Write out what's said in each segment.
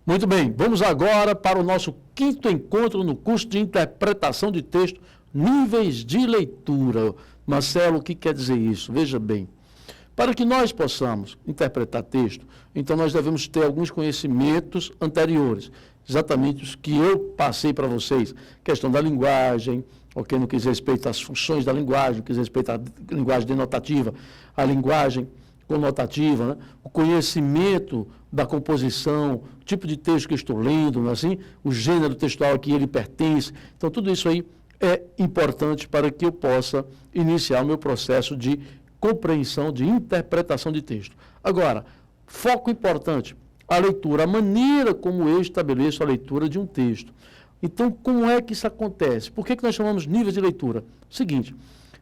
Muito bem, vamos agora para o nosso quinto encontro no curso de interpretação de texto, níveis de leitura. Marcelo, o que quer dizer isso? Veja bem, para que nós possamos interpretar texto, então nós devemos ter alguns conhecimentos anteriores, exatamente os que eu passei para vocês, questão da linguagem, ok, no que diz respeito às funções da linguagem, no que diz respeito à linguagem denotativa, a linguagem conotativa, né? O conhecimento da composição, o tipo de texto que eu estou lendo, não é assim? O gênero textual a que ele pertence. Então, tudo isso aí é importante para que eu possa iniciar o meu processo de compreensão, de interpretação de texto. Agora, foco importante, a leitura, a maneira como eu estabeleço a leitura de um texto. Então, como é que isso acontece? Por que nós chamamos níveis de leitura? Seguinte,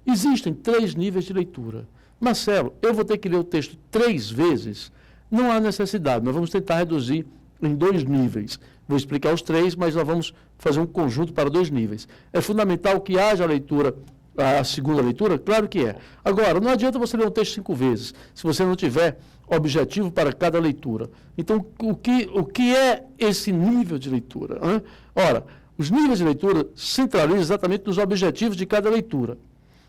existem 3 níveis de leitura. Marcelo, eu vou ter que ler o texto 3 vezes? Não há necessidade, nós vamos tentar reduzir em 2 níveis. Vou explicar os 3, mas nós vamos fazer um conjunto para 2 níveis. É fundamental que haja a leitura, a segunda leitura? Claro que é. Agora, não adianta você ler um texto 5 vezes, se você não tiver objetivo para cada leitura. Então, o que é esse nível de leitura? Hein? Ora, os níveis de leitura centralizam exatamente nos objetivos de cada leitura.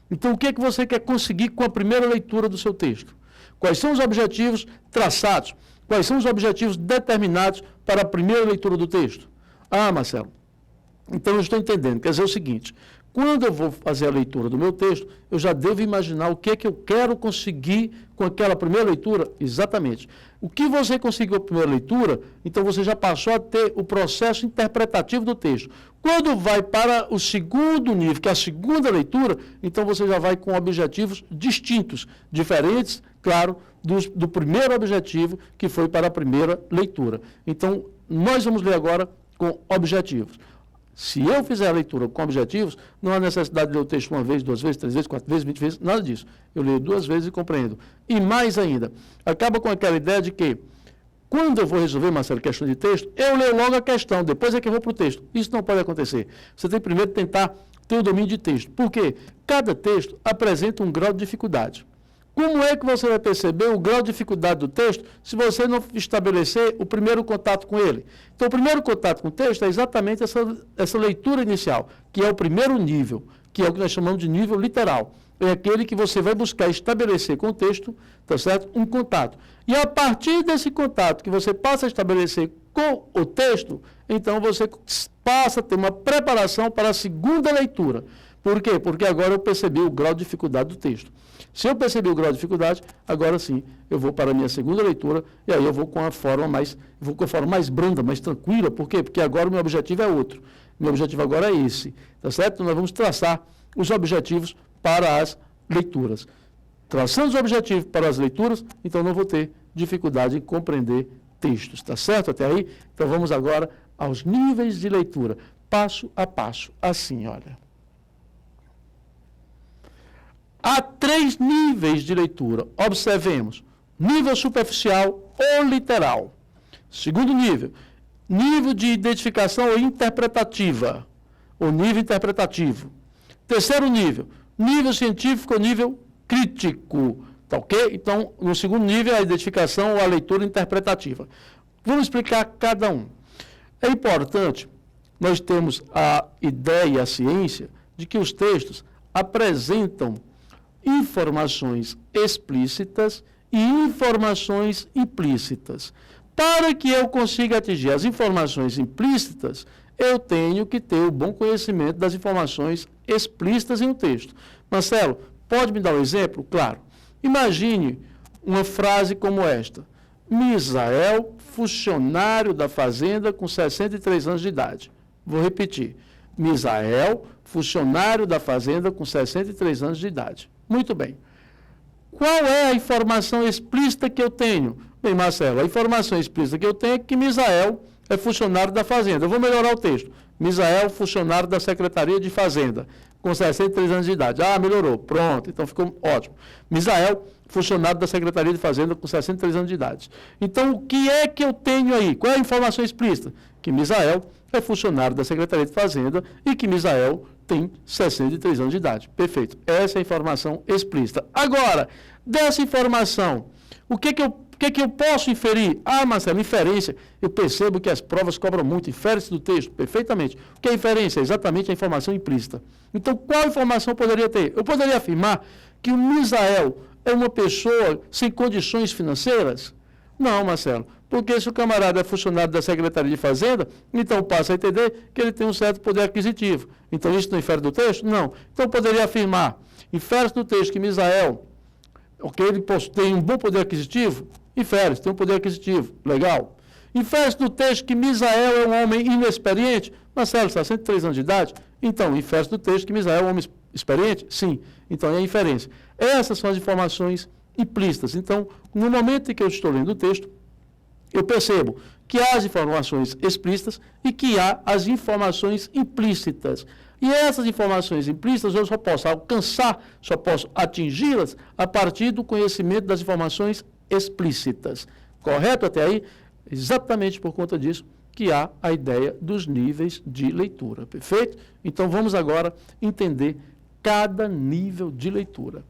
Então, o que é que você quer conseguir com a primeira leitura do seu texto? Quais são os objetivos traçados? Quais são os objetivos determinados para a primeira leitura do texto? Ah, Marcelo, então eu estou entendendo. Quer dizer o seguinte, quando eu vou fazer a leitura do meu texto, eu já devo imaginar o que é que eu quero conseguir com aquela primeira leitura? Exatamente. O que você conseguiu com a primeira leitura, então você já passou a ter o processo interpretativo do texto. Quando vai para o segundo nível, que é a segunda leitura, então você já vai com objetivos distintos, diferentes, claro, do primeiro objetivo, que foi para a primeira leitura. Então, nós vamos ler agora com objetivos. Se eu fizer a leitura com objetivos, não há necessidade de ler o texto 1 vez, 2 vezes, 3 vezes, 4 vezes, 20 vezes, nada disso. Eu leio 2 vezes e compreendo. E mais ainda, acaba com aquela ideia de que, quando eu vou resolver, Marcelo, questão de texto, eu leio logo a questão, depois é que eu vou para o texto. Isso não pode acontecer. Você tem primeiro que tentar ter o domínio de texto. Por quê? Cada texto apresenta um grau de dificuldade. Como é que você vai perceber o grau de dificuldade do texto se você não estabelecer o primeiro contato com ele? Então, o primeiro contato com o texto é exatamente essa leitura inicial, que é o primeiro nível, que é o que nós chamamos de nível literal. É aquele que você vai buscar estabelecer com o texto, tá certo? Um contato. E a partir desse contato que você passa a estabelecer com o texto, então você passa a ter uma preparação para a segunda leitura. Por quê? Porque agora eu percebi o grau de dificuldade do texto. Se eu perceber o grau de dificuldade, agora sim, eu vou para a minha segunda leitura e aí eu vou com a forma mais branda, mais tranquila. Por quê? Porque agora o meu objetivo é outro. Meu objetivo agora é esse, tá certo? Então, nós vamos traçar os objetivos para as leituras. Traçando os objetivos para as leituras, então não vou ter dificuldade em compreender textos, tá certo até aí? Então vamos agora aos níveis de leitura, passo a passo, assim, olha. Há 3 níveis de leitura. Observemos. Nível superficial ou literal. Segundo nível, nível de identificação ou interpretativa, ou nível interpretativo. Terceiro nível, nível científico ou nível crítico. Tá ok? Então, no segundo nível, a identificação ou a leitura interpretativa. Vamos explicar cada um. É importante nós termos a ideia, a ciência, de que os textos apresentam informações explícitas e informações implícitas. Para que eu consiga atingir as informações implícitas, eu tenho que ter o bom conhecimento das informações explícitas em um texto. Marcelo, pode me dar um exemplo? Claro. Imagine uma frase como esta. Misael, funcionário da fazenda com 63 anos de idade. Vou repetir. Misael, funcionário da fazenda com 63 anos de idade. Muito bem. Qual é a informação explícita que eu tenho? Bem, Marcelo, a informação explícita que eu tenho é que Misael é funcionário da fazenda. Eu vou melhorar o texto. Misael, funcionário da Secretaria de Fazenda, com 63 anos de idade. Ah, melhorou. Pronto, então ficou ótimo. Misael, funcionário da Secretaria de Fazenda, com 63 anos de idade. Então, o que é que eu tenho aí? Qual é a informação explícita? Que Misael é funcionário da Secretaria de Fazenda e que Misael tem 63 anos de idade. Perfeito. Essa é a informação explícita. Agora, dessa informação, o que eu o que eu posso inferir? Ah, Marcelo, inferência. Eu percebo que as provas cobram muito. Infere-se do texto, perfeitamente. O que é inferência? É exatamente a informação implícita. Então, qual informação eu poderia ter? Eu poderia afirmar que o Misael é uma pessoa sem condições financeiras? Não, Marcelo. Porque se o camarada é funcionário da Secretaria de Fazenda, então passa a entender que ele tem um certo poder aquisitivo. Então, isso não infere do texto? Não. Então, eu poderia afirmar, infere-se do texto que Misael, ele tem um bom poder aquisitivo? Infere-se, tem um poder aquisitivo. Legal. Infere-se do texto que Misael é um homem inexperiente? Marcelo, está 103 anos de idade? Então, infere-se do texto que Misael é um homem experiente? Sim. Então, é a inferência. Essas são as informações implícitas. Então, no momento em que eu estou lendo o texto, eu percebo que há as informações explícitas e que há as informações implícitas. E essas informações implícitas eu só posso alcançar, só posso atingi-las a partir do conhecimento das informações explícitas. Correto até aí? Exatamente por conta disso que há a ideia dos níveis de leitura. Perfeito? Então vamos agora entender cada nível de leitura.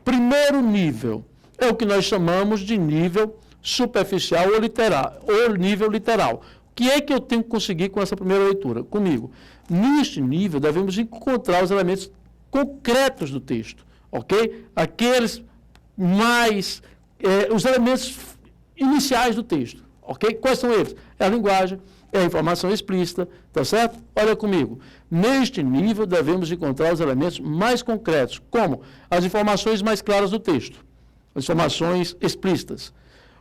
Primeiro nível é o que nós chamamos de nível superficial ou nível literal. O que é que eu tenho que conseguir com essa primeira leitura? Comigo. Neste nível, devemos encontrar os elementos concretos do texto, ok? Aqueles mais, os elementos iniciais do texto, ok? Quais são eles? É a linguagem, é a informação explícita, tá certo? Olha comigo. Neste nível, devemos encontrar os elementos mais concretos, como as informações mais claras do texto, as informações explícitas.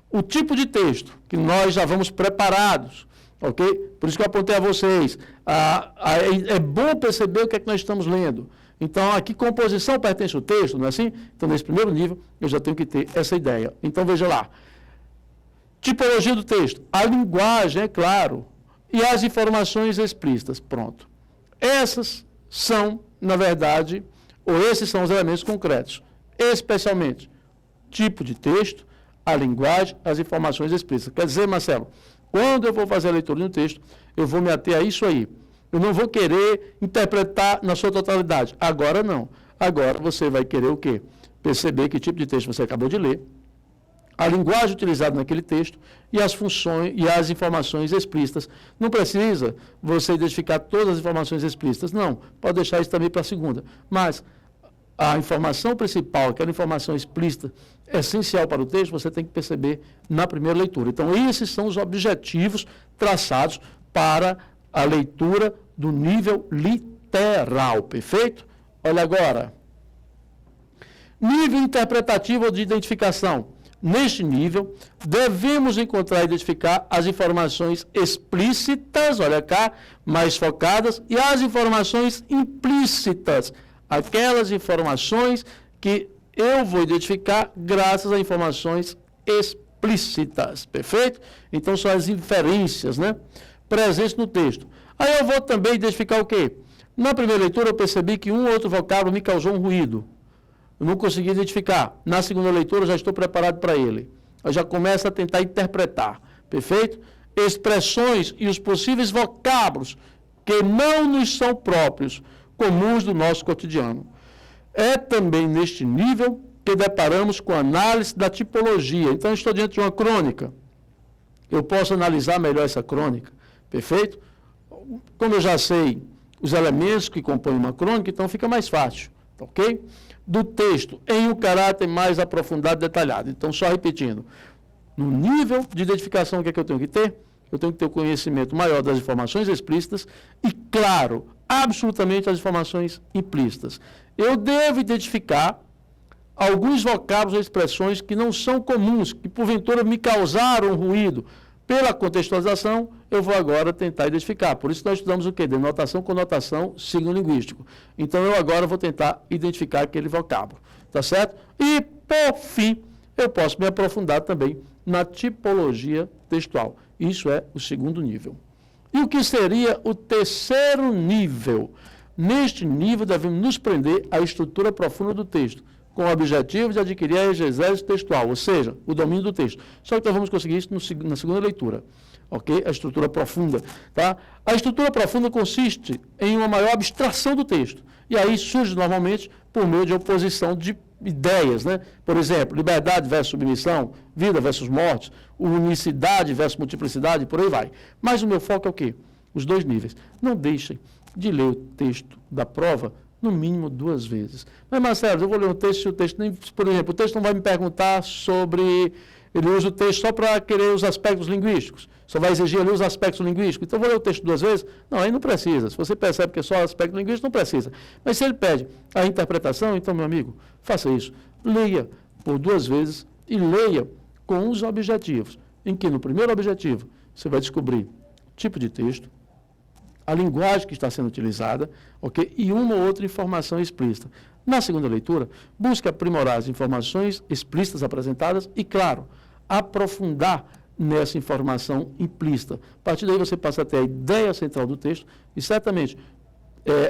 O tipo de texto, que nós já vamos preparados, ok? Por isso que eu apontei a vocês. É bom perceber o que é que nós estamos lendo. Então, a que composição pertence o texto, não é assim? Então, nesse primeiro nível, eu já tenho que ter essa ideia. Então, veja lá. Tipologia do texto. A linguagem, é claro. E as informações explícitas. Pronto. Essas são, na verdade, ou esses são os elementos concretos. Especialmente, tipo de texto, a linguagem, as informações explícitas. Quer dizer, Marcelo, quando eu vou fazer a leitura no texto, eu vou me ater a isso aí. Eu não vou querer interpretar na sua totalidade. Agora não. Agora você vai querer o quê? Perceber que tipo de texto você acabou de ler, a linguagem utilizada naquele texto e as funções e as informações explícitas. Não precisa você identificar todas as informações explícitas. Não. Pode deixar isso também para a segunda. Mas a informação principal, aquela informação explícita, essencial para o texto, você tem que perceber na primeira leitura. Então, esses são os objetivos traçados para a leitura do nível literal, perfeito? Olha agora. Nível interpretativo ou de identificação. Neste nível, devemos encontrar e identificar as informações explícitas, olha cá, mais focadas, e as informações implícitas, aquelas informações que eu vou identificar graças a informações explícitas, perfeito? Então, são as inferências, né, presentes no texto. Aí eu vou também identificar o quê? Na primeira leitura eu percebi que um ou outro vocábulo me causou um ruído. Eu não consegui identificar. Na segunda leitura eu já estou preparado para ele. Eu já começo a tentar interpretar, perfeito? Expressões e os possíveis vocábulos que não nos são próprios, comuns do nosso cotidiano. É também neste nível que deparamos com a análise da tipologia. Então, eu estou diante de uma crônica. Eu posso analisar melhor essa crônica, perfeito? Como eu já sei os elementos que compõem uma crônica, então fica mais fácil, ok? Do texto, em um caráter mais aprofundado e detalhado. Então, só repetindo, no nível de identificação, o que é que eu tenho que ter? Eu tenho que ter o conhecimento maior das informações explícitas e, claro, absolutamente as informações implícitas. Eu devo identificar alguns vocábulos ou expressões que não são comuns, que porventura me causaram ruído. Pela contextualização, eu vou agora tentar identificar. Por isso nós estudamos o quê? Denotação, conotação, signo linguístico. Então eu agora vou tentar identificar aquele vocábulo, tá certo? E, por fim, eu posso me aprofundar também na tipologia textual. Isso é o segundo nível. E o que seria o terceiro nível? Neste nível, devemos nos prender à estrutura profunda do texto, com o objetivo de adquirir a exegese textual, ou seja, o domínio do texto. Só que nós vamos conseguir isso na segunda leitura, ok? A estrutura profunda, tá? A estrutura profunda consiste em uma maior abstração do texto, e aí surge normalmente por meio de oposição de ideias, né? Por exemplo, liberdade versus submissão, vida versus morte, unicidade versus multiplicidade, por aí vai. Mas o meu foco é o quê? Os dois níveis. Não deixem de ler o texto da prova no mínimo 2 vezes. Mas, Marcelo, eu vou ler um texto e o texto nem... Por exemplo, o texto não vai me perguntar sobre... Ele usa o texto só para querer os aspectos linguísticos. Só vai exigir ali os aspectos linguísticos. Então, eu vou ler o texto 2 vezes? Não, aí não precisa. Se você percebe que é só aspecto linguístico, não precisa. Mas se ele pede a interpretação, então, meu amigo, faça isso. Leia por 2 vezes e leia com os objetivos. Em que, no primeiro objetivo, você vai descobrir tipo de texto, a linguagem que está sendo utilizada, ok? E uma ou outra informação explícita. Na segunda leitura, busque aprimorar as informações explícitas apresentadas e, claro, aprofundar nessa informação implícita. A partir daí você passa a ter a ideia central do texto e, certamente,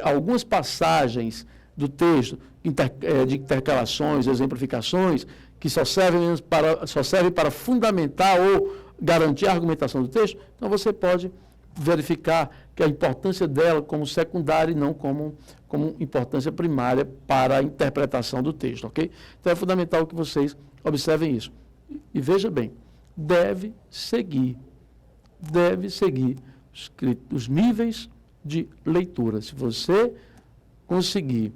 algumas passagens do texto, de intercalações, exemplificações, que só servem para fundamentar ou garantir a argumentação do texto, então você pode verificar que a importância dela como secundária e não como importância primária para a interpretação do texto, ok? Então é fundamental que vocês observem isso. E veja bem, deve seguir os níveis de leitura. Se você conseguir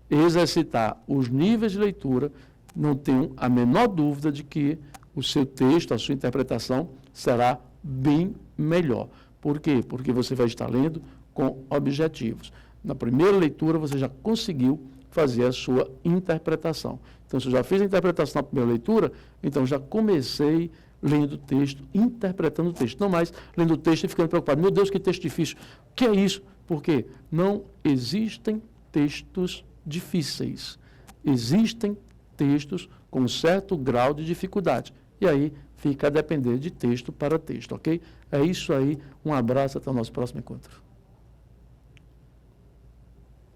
exercitar os níveis de leitura, não tenho a menor dúvida de que o seu texto, a sua interpretação será bem melhor. Por quê? Porque você vai estar lendo com objetivos. Na primeira leitura, você já conseguiu fazer a sua interpretação. Então, se eu já fiz a interpretação na primeira leitura, então já comecei lendo o texto, interpretando o texto. Não mais lendo o texto e ficando preocupado. Meu Deus, que texto difícil. O que é isso? Porque não existem textos difíceis. Existem textos com um certo grau de dificuldade. E aí fica a depender de texto para texto, ok? É isso aí. Um abraço, até o nosso próximo encontro.